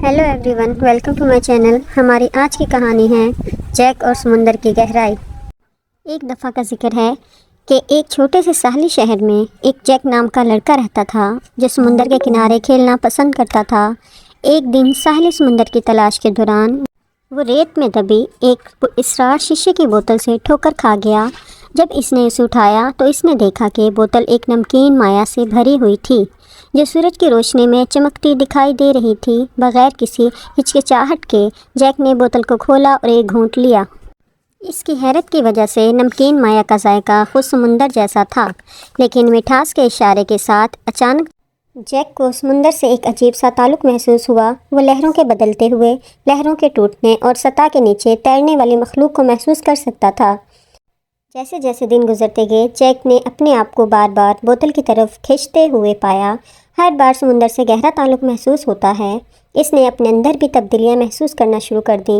Hello everyone, welcome to my channel. हमारी आज की कहानी है जैक और समुंदर की गहराई। एक दफ़ा का जिक्र है कि एक छोटे से साहली शहर में एक जैक नाम का लड़का रहता था जो समुंदर के किनारे खेलना पसंद करता था। एक दिन साहिल समुंदर की तलाश के दौरान वो रेत में दबी एक इसरार शीशे की बोतल से ठोकर खा गया। जब इसने इसे उठाया तो इसने देखा कि बोतल एक नमकीन माया से भरी हुई थी जो सूरज की रोशनी में चमकती दिखाई दे रही थी। बगैर किसी हिचकिचाहट के जैक ने बोतल को खोला और एक घूंट लिया। इसकी हैरत की वजह से नमकीन माया का जायका खुद समुंदर जैसा था, लेकिन मिठास के इशारे के साथ अचानक जैक को समुंदर से एक अजीब सा ताल्लुक़ महसूस हुआ। वो लहरों के बदलते हुए, लहरों के टूटने और सतह के नीचे तैरने वाली मखलूक को महसूस कर सकता था। जैसे जैसे दिन गुजरते गए, जैक ने अपने आप को बार बार बोतल की तरफ खींचते हुए पाया। हर बार समुंदर से गहरा ताल्लुक़ महसूस होता है। इसने अपने अंदर भी तब्दीलियाँ महसूस करना शुरू कर दी।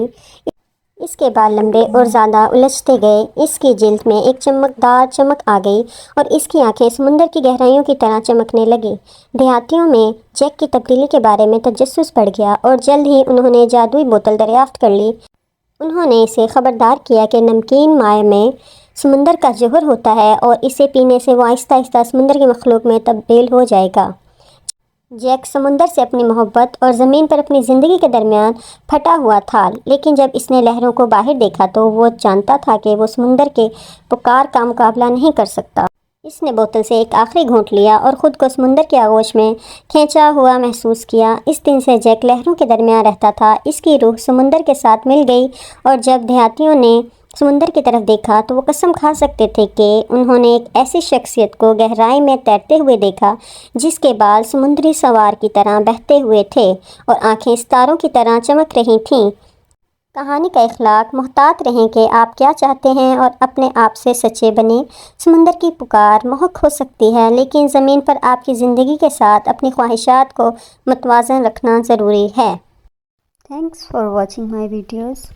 इसके बाल लंबे और ज़्यादा उलझते गए। इसकी जिल्द में एक चमकदार चमक आ गई और इसकी आंखें समुंदर की गहराइयों की तरह चमकने लगी। देहातियों में जैक की तब्दीली के बारे में तजस्सुस बढ़ गया और जल्द ही उन्होंने जादुई बोतल दरियाफ्त कर ली। उन्होंने इसे ख़बरदार किया कि नमकीन माय में समुंदर का जौहर होता है और इसे पीने से वो आहिस्ता आहिस्ता समुंदर की मखलूक में तब्दील हो जाएगा। जैक समुंदर से अपनी मोहब्बत और ज़मीन पर अपनी ज़िंदगी के दरमियान फटा हुआ था, लेकिन जब इसने लहरों को बाहर देखा तो वो जानता था कि वो समुंदर के पुकार का मुकाबला नहीं कर सकता। इसने बोतल से एक आखिरी घूंट लिया और ख़ुद को समुंदर की आगोश में खींचा हुआ महसूस किया। इस दिन से जैक लहरों के दरमियान रहता था। इसकी रूह समुंदर के साथ मिल गई और जब देहातियों ने समुंदर की तरफ देखा तो वो कसम खा सकते थे कि उन्होंने एक ऐसी शख्सियत को गहराई में तैरते हुए देखा जिसके बाल समुद्री सवार की तरह बहते हुए थे और आंखें सितारों की तरह चमक रही थीं। कहानी का इखलाक: मुहतात रहें कि आप क्या चाहते हैं और अपने आप से सच्चे बने। समुंदर की पुकार मोहक हो सकती है, लेकिन ज़मीन पर आपकी ज़िंदगी के साथ अपनी ख्वाहिशात को मुतवाज़न रखना ज़रूरी है। Thanks for watching my videos.